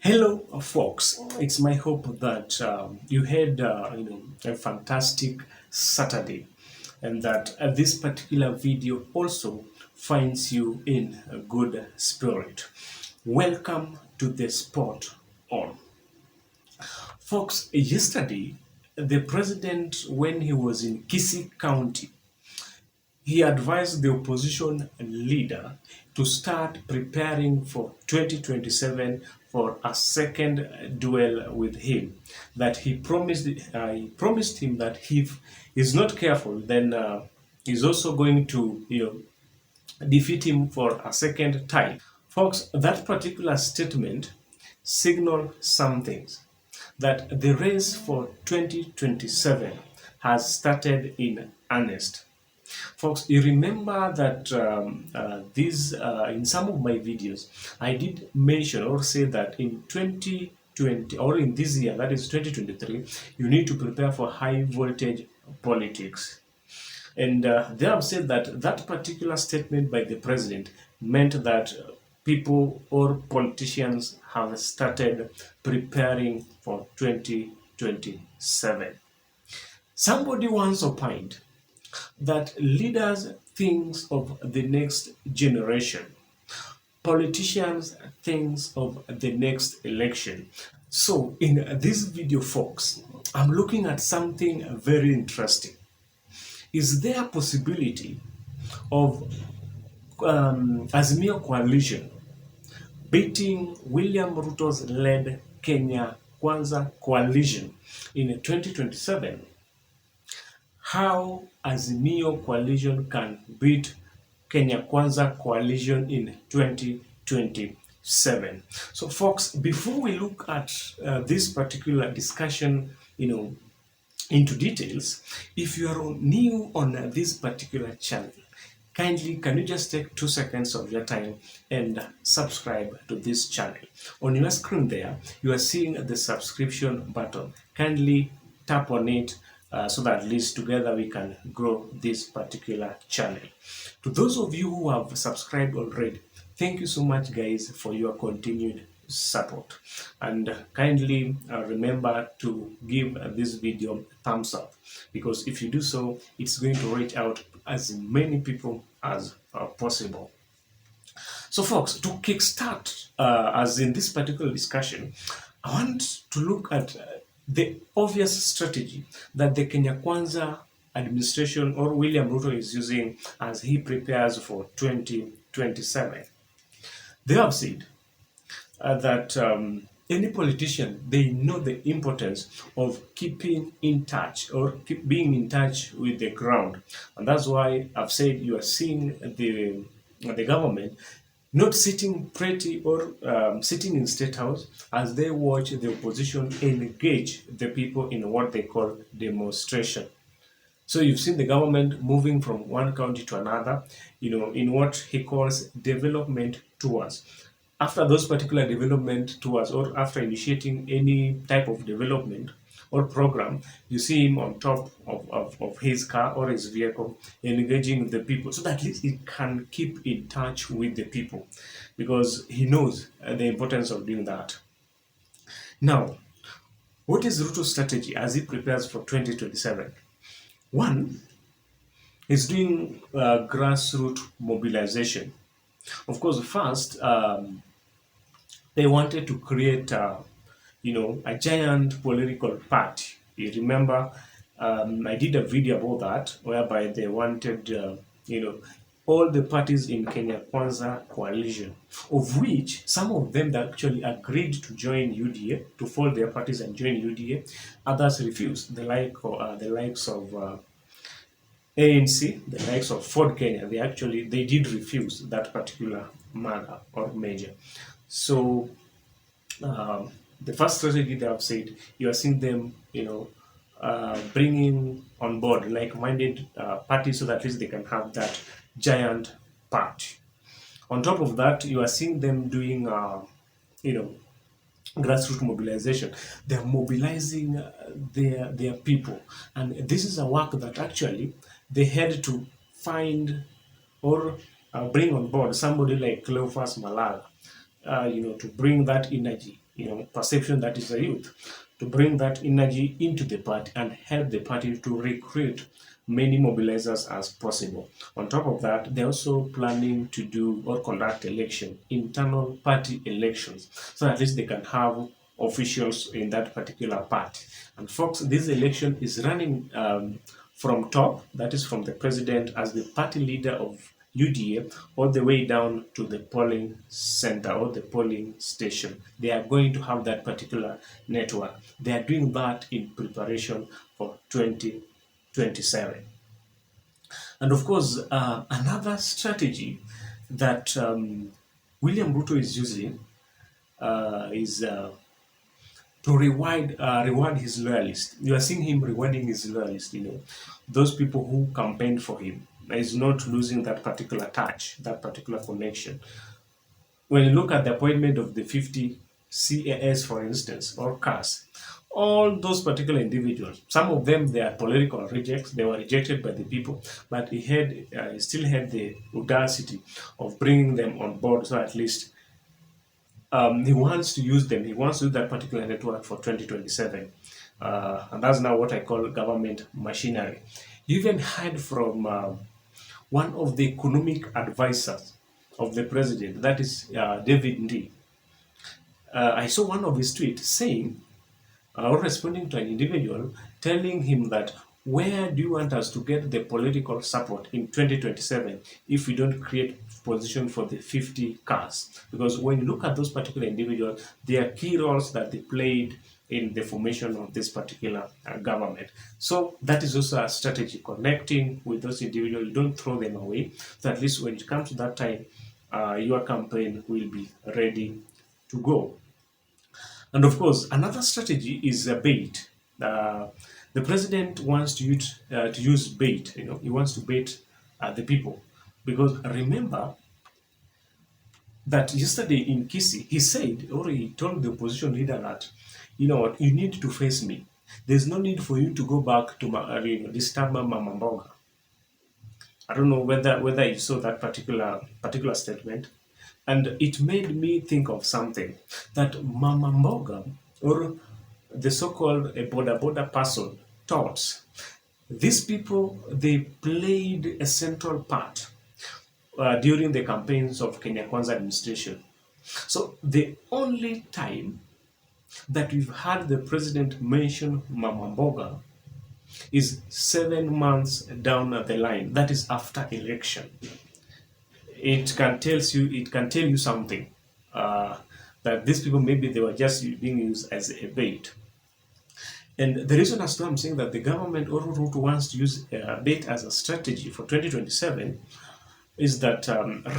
Hello, folks. It's my hope that you had a fantastic Saturday, and that this particular video also finds you in a good spirit. Welcome to the Spot On. Folks, yesterday, the president, when he was in Kisii County, he advised the opposition leader to start preparing for 2027 for a second duel with him. That he promised him that if he's not careful, then he's also going to defeat him for a second time. Folks, that particular statement signaled some things, that the race for 2027 has started in earnest. Folks, you remember that in some of my videos, I did mention or say that in 2020 or in this year, that is 2023, you need to prepare for high voltage politics. And they have said that that particular statement by the president meant that people or politicians have started preparing for 2027. Somebody once opined that leaders think of the next generation, politicians think of the next election. So in this video, folks, I'm looking at something very interesting. Is there a possibility of Azimio coalition beating William Ruto's led Kenya Kwanza coalition in 2027? How Azimio coalition can beat Kenya Kwanza coalition in 2027. So folks, before we look at this particular discussion, into details, if you are new on this particular channel, kindly can you just take 2 seconds of your time and subscribe to this channel. On your screen there, you are seeing the subscription button. Kindly tap on it so that at least together we can grow this particular channel. To those of you who have subscribed already, thank you so much, guys, for your continued support. And kindly remember to give this video a thumbs up, because if you do so, it's going to reach out as many people as possible. So folks, to kickstart as in this particular discussion, I want to look at the obvious strategy that the Kenya Kwanza administration or William Ruto is using as he prepares for 2027. They have said that any politician, they know the importance of keeping in touch or being in touch with the ground. And that's why I've said you are seeing the government not sitting pretty or sitting in State House as they watch the opposition engage the people in what they call demonstration. So you've seen the government moving from one county to another, in what he calls development tours. After those particular development tours, or after initiating any type of development or program, you see him on top of his car or his vehicle engaging the people, so that at least he can keep in touch with the people, because he knows the importance of doing that. Now, what is Ruto's strategy as he prepares for 2027? One is doing grassroots mobilization. Of course, first, they wanted to create a giant political party. You remember, I did a video about that, whereby they wanted, all the parties in Kenya Kwanza coalition, of which some of them that actually agreed to join UDA, to fold their parties and join UDA, others refused. The likes of ANC, the likes of Ford Kenya, they did refuse that particular matter or measure. So the first strategy they have said, you are seeing them, bringing on board like-minded parties so that at least they can have that giant party. On top of that, you are seeing them doing, grassroots mobilization. They're mobilizing their people, and this is a work that actually they had to find or bring on board somebody like Cleophas Malaga, to bring that energy perception that is the youth, to bring that energy into the party and help the party to recruit many mobilizers as possible. On top of that, they're also planning to do or conduct internal party elections, so at least they can have officials in that particular party. And folks, this election is running from top, that is from the president as the party leader of UDA, all the way down to the polling center or the polling station. They are going to have that particular network. They are doing that in preparation for 2027. And of course, another strategy that William Ruto is using is to reward his loyalists. You are seeing him rewarding his loyalists, those people who campaigned for him. Is not losing that particular touch, that particular connection. When you look at the appointment of the 50 CAS, for instance, or CAS, all those particular individuals, some of them, they are political rejects, they were rejected by the people, but he still had the audacity of bringing them on board, so at least he wants to use them. He wants to use that particular network for 2027. And that's now what I call government machinery. You even heard from one of the economic advisors of the president, that is David Ndii. I saw one of his tweets saying, or responding to an individual, telling him that, where do you want us to get the political support in 2027 if we don't create position for the 50 cars? Because when you look at those particular individuals, there are key roles that they played in the formation of this particular government. So that is also a strategy, connecting with those individuals. You don't throw them away. So at least when it comes to that time, your campaign will be ready to go. And of course, another strategy is bait. The president wants to use bait. He wants to bait the people, because remember that yesterday in Kisii, he said, or he told the opposition leader that, you know what, you need to face me. There's no need for you to go back to disturb Mama Mboga. I don't know whether you saw that particular statement, and it made me think of something, that Mama Mboga, or the so-called boda person, thought these people, they played a central part during the campaigns of Kenya Kwanza administration. So the only time that we've had the president mention Mama Mboga is 7 months down the line. That is after election. It can tell you something, that these people, maybe they were just being used as a bait. And the reason as to I'm saying that the government or Ruto wants to use bait as a strategy for 2027 is that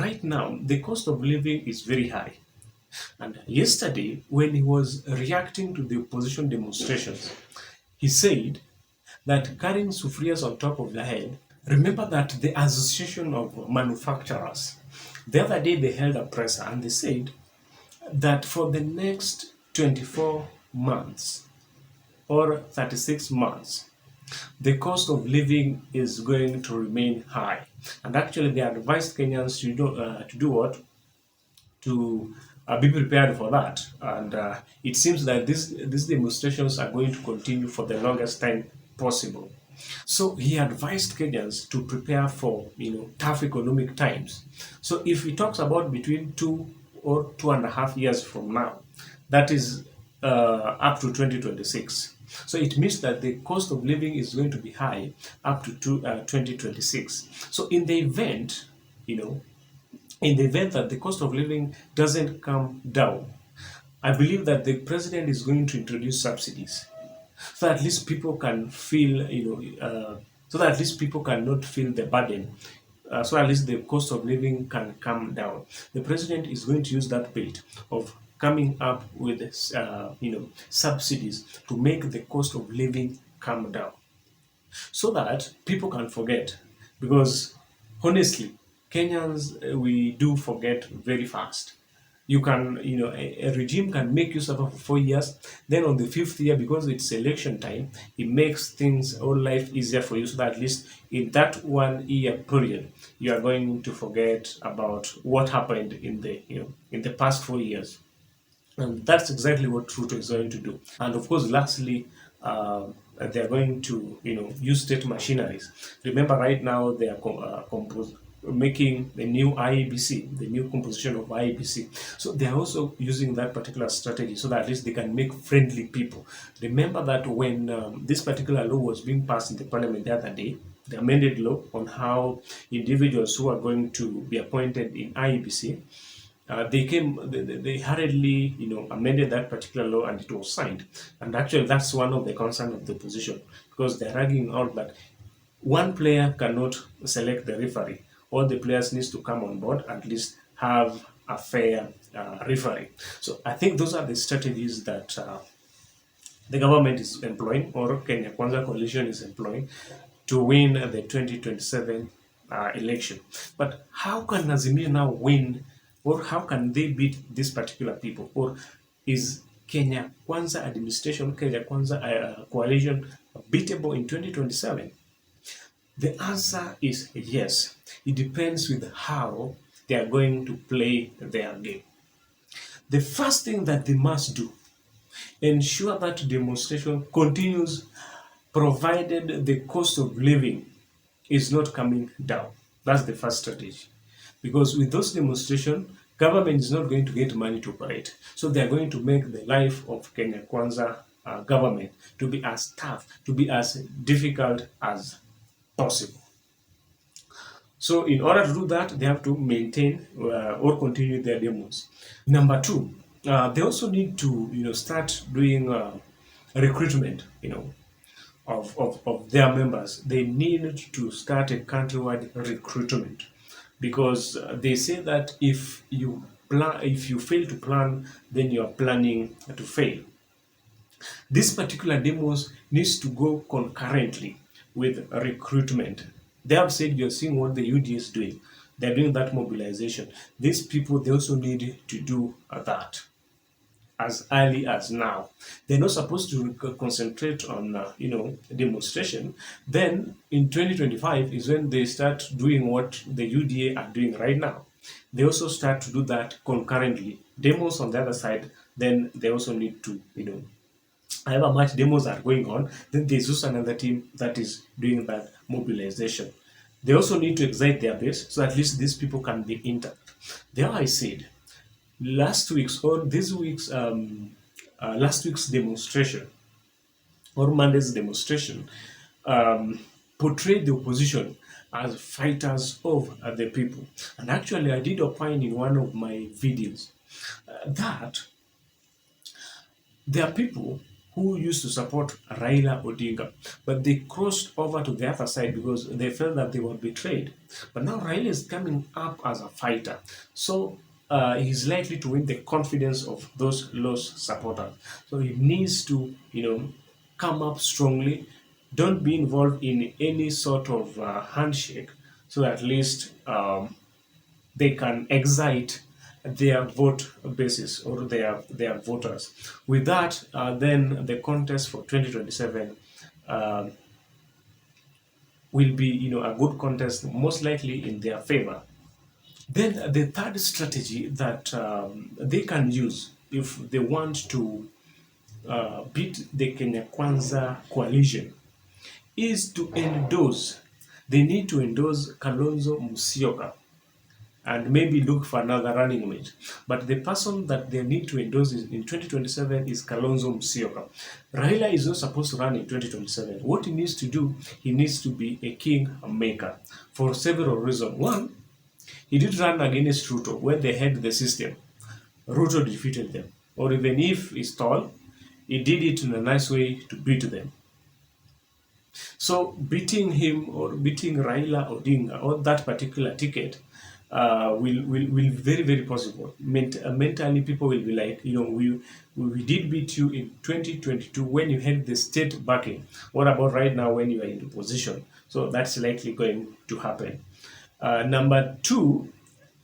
right now the cost of living is very high. And yesterday, when he was reacting to the opposition demonstrations, he said that carrying sufrias on top of the head. Remember that the Association of Manufacturers, the other day they held a presser and they said that for the next 24 months or 36 months, the cost of living is going to remain high. And actually, they advised Kenyans to do what? To be prepared for that. And it seems that these demonstrations are going to continue for the longest time possible. So he advised Kenyans to prepare for tough economic times. So if he talks about between 2 or 2.5 years from now, that is up to 2026. So it means that the cost of living is going to be high up to 2026. So in the event, that the cost of living doesn't come down, I believe that the president is going to introduce subsidies, so at least people can feel, so that at least people cannot feel the burden. So at least the cost of living can come down. The president is going to use that bait of coming up with, subsidies to make the cost of living come down, so that people can forget. Because honestly, Kenyans, we do forget very fast. You can, a regime can make you suffer for 4 years. Then on the 5th year, because it's election time, it makes things, all life easier for you, so that at least in that 1 year period, you are going to forget about what happened in the past 4 years. And that's exactly what Ruto is going to do. And of course, lastly, they're going to, use state machineries. Remember, right now they are making the new IEBC, the new composition of IEBC. So they are also using that particular strategy so that at least they can make friendly people. Remember that when this particular law was being passed in the parliament the other day, the amended law on how individuals who are going to be appointed in IEBC, they hurriedly, amended that particular law and it was signed. And actually, that's one of the concerns of the opposition, because they're arguing out that one player cannot select the referee. All the players needs to come on board and at least have a fair referee. So I think those are the strategies that the government is employing, or Kenya Kwanza coalition is employing, to win the 2027 election. But how can Azimio now win, or how can they beat these particular people? Or is Kenya Kwanza administration, Kenya Kwanza coalition beatable in 2027? The answer is yes. It depends with how they are going to play their game. The first thing that they must do, ensure that demonstration continues provided the cost of living is not coming down. That's the first strategy. Because with those demonstrations, government is not going to get money to operate. So they're going to make the life of Kenya Kwanza government to be as tough, to be as difficult as possible. So in order to do that, they have to maintain or continue their demos. Number two, they also need to start doing recruitment, of their members. They need to start a countrywide recruitment, because they say that if you fail to plan, then you are planning to fail. This particular demos needs to go concurrently with recruitment. They have said you're seeing what the UD is doing. They're doing that mobilization. These people, they also need to do that as early as now. They're not supposed to concentrate on, demonstration. Then in 2025 is when they start doing what the UDA are doing right now. They also start to do that concurrently. Demos on the other side, then they also need to, however much demos are going on, then there's also another team that is doing that mobilization. They also need to excite their base so at least these people can be intact. There I said, last week's demonstration, or Monday's demonstration, portrayed the opposition as fighters of the people. And actually, I did opine in one of my videos that there are people who used to support Raila Odinga, but they crossed over to the other side because they felt that they were betrayed. But now Raila is coming up as a fighter. So he's likely to win the confidence of those lost supporters. So he needs to, come up strongly. Don't be involved in any sort of handshake, so at least they can excite their vote basis or their voters. With that, then the contest for 2027 will be, a good contest, most likely in their favor. Then the third strategy that they can use if they want to beat the Kenya Kwanza coalition is to endorse. They need to endorse Kalonzo Musyoka and maybe look for another running mate. But the person that they need to endorse in 2027 is Kalonzo Musyoka. Raila is not supposed to run in 2027. What he needs to do, he needs to be a king maker for several reasons. One, he did run against Ruto when they had the system. Ruto defeated them. Or even if he's tall, he did it in a nice way to beat them. So beating him or beating Raila Odinga on that particular ticket will very, very possible. Mentally, people will be like, we did beat you in 2022 when you had the state backing. What about right now when you are in the position? So that's likely going to happen. Number two,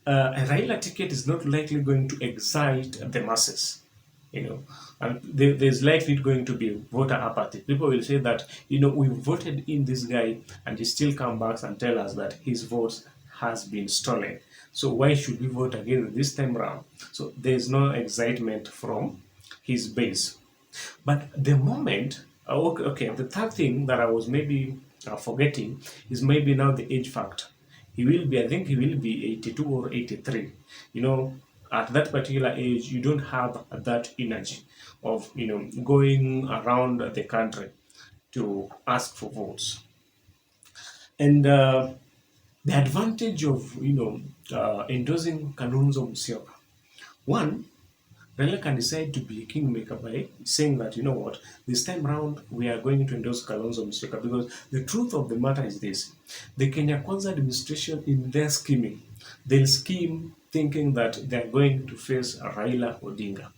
a Raila ticket is not likely going to excite the masses. And there's likely going to be voter apathy. People will say that, we voted in this guy and he still comes back and tell us that his votes has been stolen. So why should we vote again this time around? So there's no excitement from his base. But the moment, okay, the third thing that I was maybe forgetting is maybe now the age factor. He will be, I think he will be 82 or 83. You know, at that particular age, you don't have that energy of, going around the country to ask for votes. And the advantage of, endorsing Kalonzo Musyoka. One, Raila can decide to be a kingmaker by saying that, you know what, this time around we are going to endorse Kalonzo Musyoka, because the truth of the matter is this: the Kenya Kwanza administration, in their scheming, they'll scheme thinking that they're going to face Raila Odinga.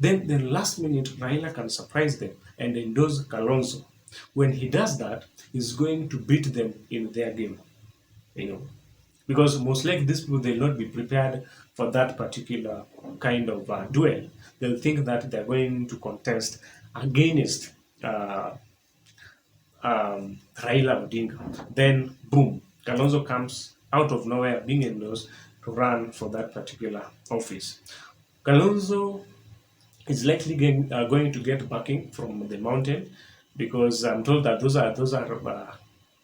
Then the last minute, Raila can surprise them and endorse Kalonzo. When he does that, he's going to beat them in their game, you know because most likely these people, they'll not be prepared for that particular kind of duel. They'll think that they're going to contest against Raila Odinga. Then boom, Kalonzo comes out of nowhere being endorsed to run for that particular office. Kalonzo is likely going to get backing from the mountain, because I'm told that those are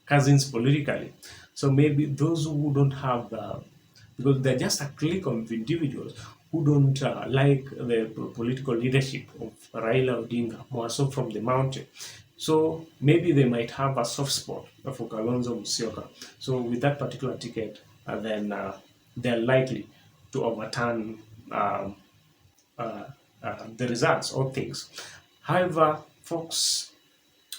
cousins politically. So maybe those who don't have, because they're just a clique of individuals who don't like the political leadership of Raila Odinga, more so from the mountain. So maybe they might have a soft spot for Kalonzo Musyoka. So with that particular ticket, then they're likely to overturn uh, the results or things. However, folks,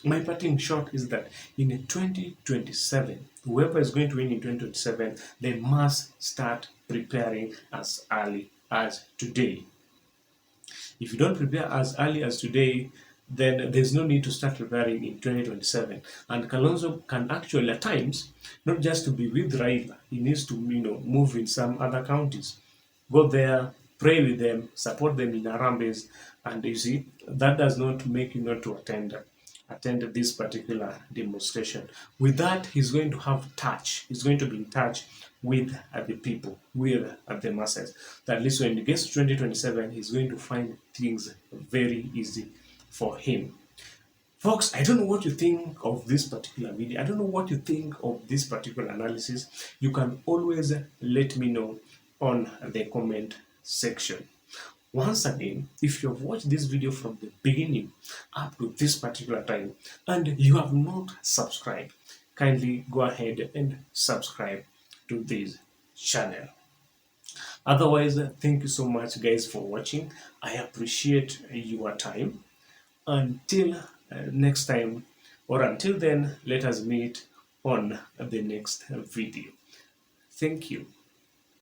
my parting shot is that in 2027, whoever is going to win in 2027, they must start preparing as early as today. If you don't prepare as early as today, then there's no need to start preparing in 2027. And Kalonzo can actually, at times, not just to be with Raila, he needs to, move in some other counties. Go there, pray with them, support them in Harambes, and you see, that does not make you not to attend this particular demonstration. With that, he's going to have touch. He's going to be in touch with the people, with the masses. That at least when he gets to 2027, he's going to find things very easy for him. Folks, I don't know what you think of this particular video. I don't know what you think of this particular analysis. You can always let me know on the comment section. Once again, if you have watched this video from the beginning up to this particular time and you have not subscribed, kindly go ahead and subscribe to this channel. Otherwise, thank you so much guys for watching. I appreciate your time. Until next time, or until then, let us meet on the next video. Thank you.